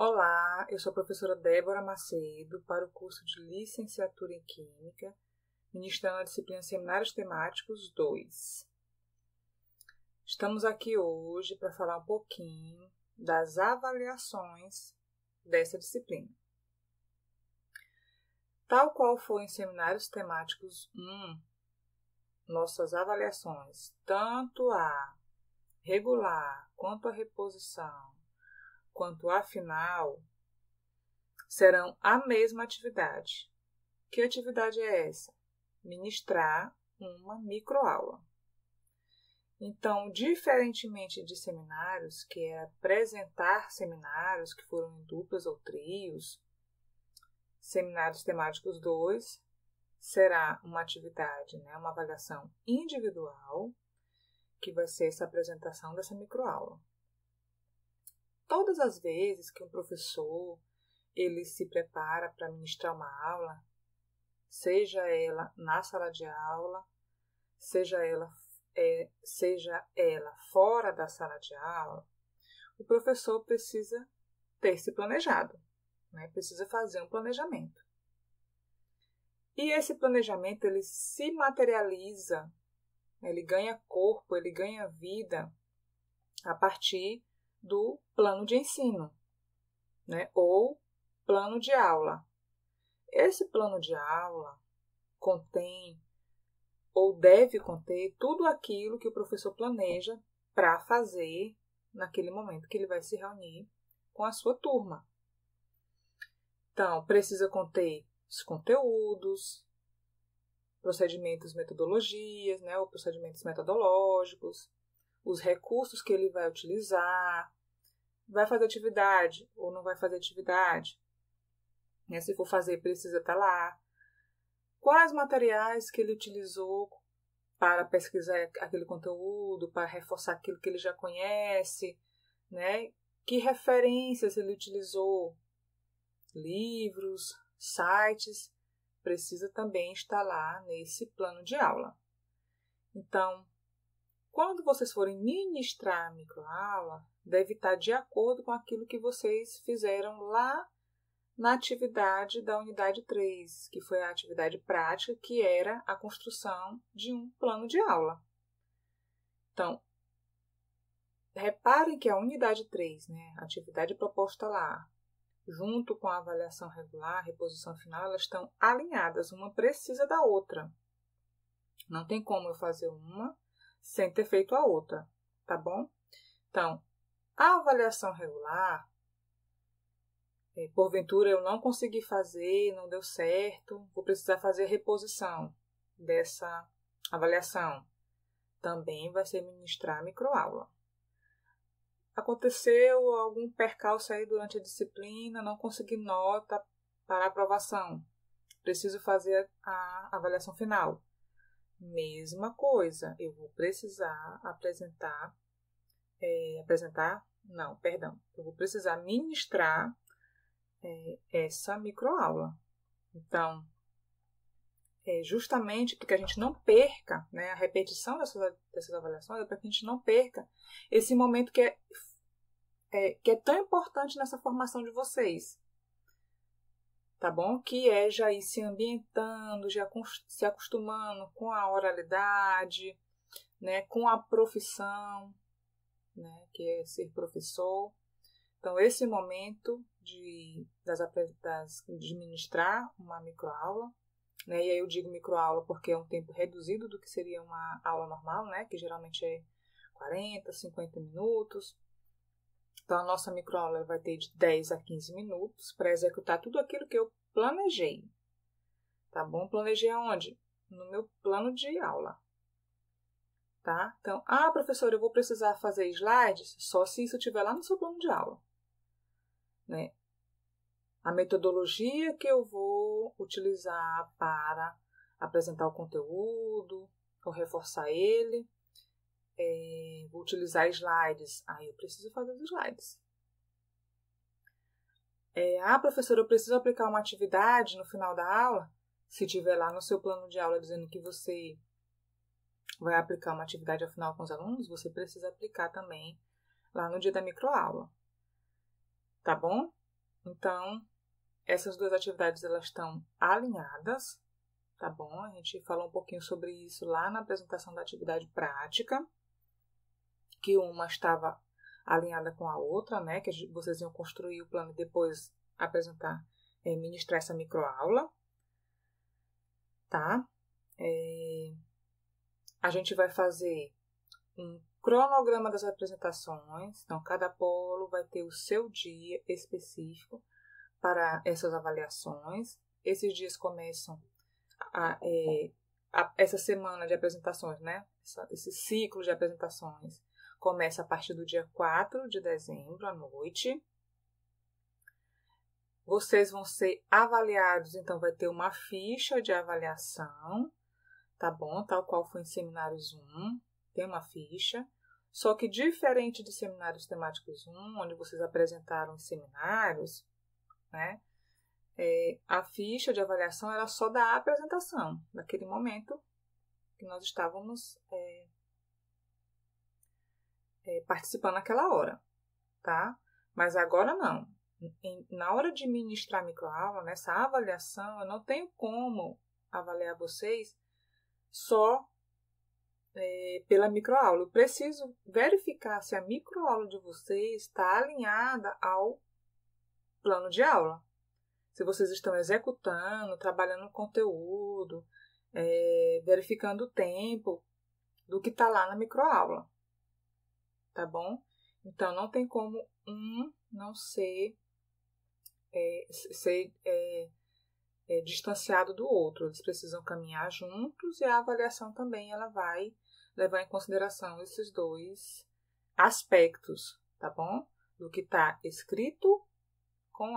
Olá, eu sou a professora Débora Macedo para o curso de Licenciatura em Química, ministrando a disciplina Seminários Temáticos 2. Estamos aqui hoje para falar um pouquinho das avaliações dessa disciplina. Tal qual foi em Seminários Temáticos 1, nossas avaliações, tanto a regular quanto a reposição, quanto a final, serão a mesma atividade. Que atividade é essa? Ministrar uma microaula. Então, diferentemente de seminários, que é apresentar seminários que foram em duplas ou trios, Seminários Temáticos 2 será uma atividade, uma avaliação individual, que vai ser essa apresentação dessa microaula. Todas as vezes que um professor ele se prepara para ministrar uma aula, seja ela na sala de aula, seja ela fora da sala de aula, o professor precisa ter se planejado, precisa fazer um planejamento. E esse planejamento ele se materializa, ele ganha corpo, ele ganha vida a partir do plano de ensino, ou plano de aula. Esse plano de aula contém ou deve conter tudo aquilo que o professor planeja para fazer naquele momento que ele vai se reunir com a sua turma. Então, precisa conter os conteúdos, procedimentos, metodologias, ou procedimentos metodológicos, os recursos que ele vai utilizar, vai fazer atividade ou não vai fazer atividade. Se for fazer, precisa estar lá. Quais materiais que ele utilizou para pesquisar aquele conteúdo, para reforçar aquilo que ele já conhece, Que referências ele utilizou, livros, sites, precisa também estar lá nesse plano de aula. Então, quando vocês forem ministrar a microaula, deve estar de acordo com aquilo que vocês fizeram lá na atividade da unidade 3, que foi a atividade prática, que era a construção de um plano de aula. Então, reparem que a unidade 3, a atividade proposta lá, junto com a avaliação regular, reposição final, elas estão alinhadas, uma precisa da outra. Não tem como eu fazer uma sem ter feito a outra, tá bom? Então, a avaliação regular, porventura eu não consegui fazer, não deu certo, vou precisar fazer a reposição dessa avaliação. Também vai ser ministrar a microaula. Aconteceu algum percalço aí durante a disciplina, não consegui nota para aprovação. Preciso fazer a avaliação final. Mesma coisa, eu vou precisar eu vou precisar ministrar essa microaula. Então, justamente porque a gente não perca, a repetição dessas avaliações, é para que a gente não perca esse momento que é tão importante nessa formação de vocês, tá bom? Que é já ir se ambientando, já se acostumando com a oralidade, com a profissão, que é ser professor. Então, esse momento de ministrar uma microaula, e aí eu digo microaula porque é um tempo reduzido do que seria uma aula normal, que geralmente é 40, 50 minutos. Então, a nossa microaula vai ter de 10 a 15 minutos para executar tudo aquilo que eu planejei. Tá bom? Planejei aonde? No meu plano de aula. Tá? Então, professora, eu vou precisar fazer slides só se isso estiver lá no seu plano de aula. A metodologia que eu vou utilizar para apresentar o conteúdo ou reforçar ele, vou utilizar slides. Eu preciso fazer os slides. Professora, eu preciso aplicar uma atividade no final da aula. Se tiver lá no seu plano de aula dizendo que você vai aplicar uma atividade ao final com os alunos, você precisa aplicar também lá no dia da microaula. Tá bom? Então, essas duas atividades elas estão alinhadas, tá bom? A gente falou um pouquinho sobre isso lá na apresentação da atividade prática, que uma estava alinhada com a outra, né? Que vocês iam construir o plano e depois apresentar, ministrar essa microaula, tá? A gente vai fazer um cronograma das apresentações, então cada polo vai ter o seu dia específico para essas avaliações. Esses dias começam essa semana de apresentações, né? Esse ciclo de apresentações começa a partir do dia 4 de dezembro, à noite. Vocês vão ser avaliados, então vai ter uma ficha de avaliação, tá bom? Tal qual foi em seminários 1, tem uma ficha. Só que diferente de seminários temáticos 1, onde vocês apresentaram os seminários, né? A ficha de avaliação era só da apresentação, daquele momento que nós estávamos participando naquela hora, tá? Mas agora não. Na hora de ministrar a microaula, nessa avaliação, eu não tenho como avaliar vocês só pela microaula. Eu preciso verificar se a microaula de vocês está alinhada ao plano de aula. Se vocês estão executando, trabalhando no conteúdo, verificando o tempo do que está lá na microaula. Tá bom? Então, não tem como não ser distanciado do outro. Eles precisam caminhar juntos e a avaliação também ela vai levar em consideração esses dois aspectos, tá bom? Do que está escrito com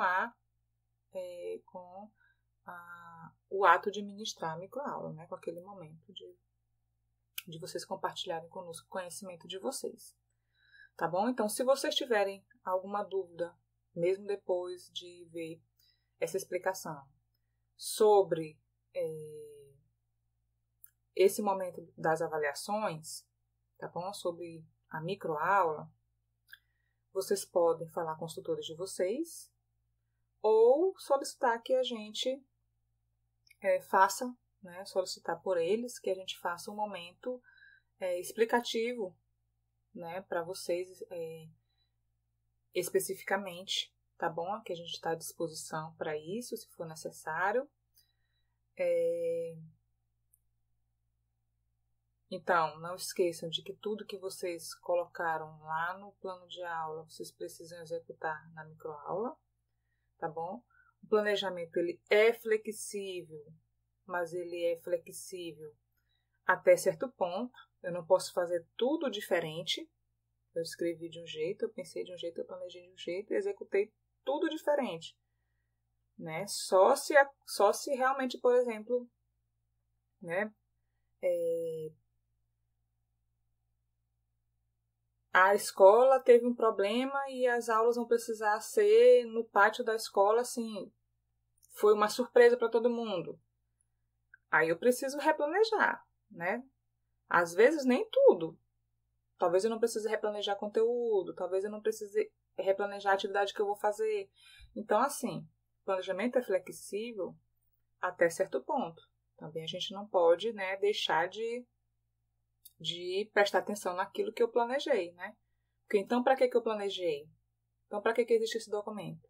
o ato de ministrar a microaula, né? Com aquele momento de vocês compartilharem conosco o conhecimento de vocês. Tá bom? Então, se vocês tiverem alguma dúvida, mesmo depois de ver essa explicação, sobre esse momento das avaliações, tá bom? Sobre a microaula, vocês podem falar com os tutores de vocês ou solicitar que a gente faça, né? Solicitar por eles que a gente faça um momento explicativo, né, para vocês especificamente, tá bom? Que a gente está à disposição para isso, se for necessário. Então, não esqueçam de que tudo que vocês colocaram lá no plano de aula, vocês precisam executar na microaula, tá bom? O planejamento, ele é flexível, mas ele é flexível até certo ponto. Eu não posso fazer tudo diferente. Eu escrevi de um jeito, eu pensei de um jeito, eu planejei de um jeito e executei tudo diferente, né? Só se realmente, por exemplo, né, a escola teve um problema e as aulas vão precisar ser no pátio da escola, assim, foi uma surpresa para todo mundo. Aí eu preciso replanejar, né? Às vezes nem tudo. Talvez eu não precise replanejar conteúdo, talvez eu não precise replanejar a atividade que eu vou fazer. Então, assim, o planejamento é flexível até certo ponto. Também a gente não pode, né, deixar de prestar atenção naquilo que eu planejei, né? Porque então, para que eu planejei? Então, para que existe esse documento?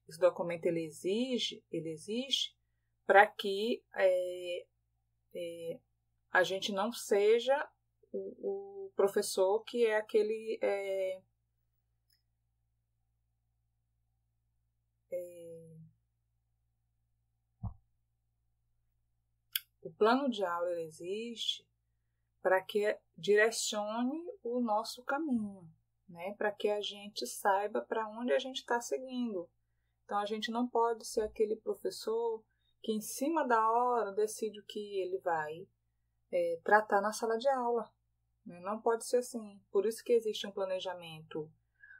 Esse documento, ele existe para que a gente não seja o professor que é aquele o plano de aula ele existe para que direcione o nosso caminho, né? Para que a gente saiba para onde a gente está seguindo. Então, a gente não pode ser aquele professor que, em cima da hora, decide o que ele vai tratar na sala de aula. Né? Não pode ser assim. Por isso que existe um planejamento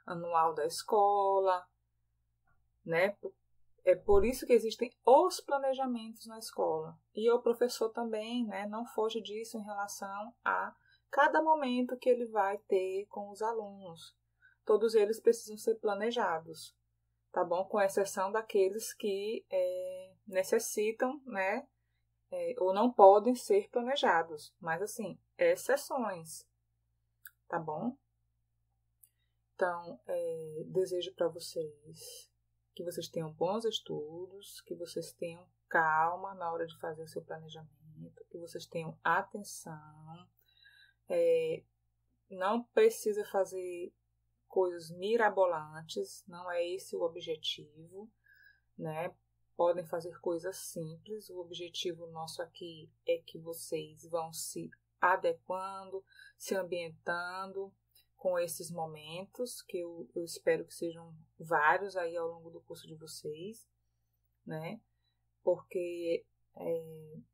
anual da escola, né? É por isso que existem os planejamentos na escola. E o professor também, né, não foge disso em relação a cada momento que ele vai ter com os alunos. Todos eles precisam ser planejados, tá bom? Com exceção daqueles que necessitam, né? Ou não podem ser planejados, mas assim, exceções, tá bom? Então, desejo para vocês que vocês tenham bons estudos, que vocês tenham calma na hora de fazer o seu planejamento, que vocês tenham atenção. Não precisa fazer coisas mirabolantes, não é esse o objetivo, né? Podem fazer coisas simples. O objetivo nosso aqui é que vocês vão se adequando, se ambientando com esses momentos, que eu espero que sejam vários aí ao longo do curso de vocês, né? Porque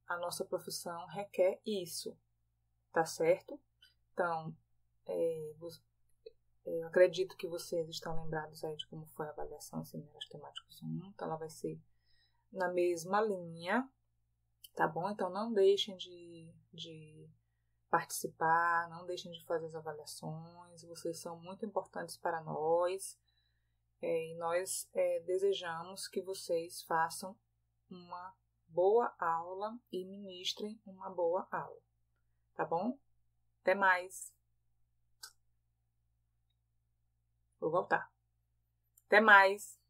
a nossa profissão requer isso, tá certo? Então, eu acredito que vocês estão lembrados aí de como foi a avaliação Seminários Temáticos 1, então ela vai ser na mesma linha, tá bom? Então não deixem de participar, não deixem de fazer as avaliações, vocês são muito importantes para nós, e nós desejamos que vocês façam uma boa aula e ministrem uma boa aula, tá bom? Até mais! Vou voltar. Até mais!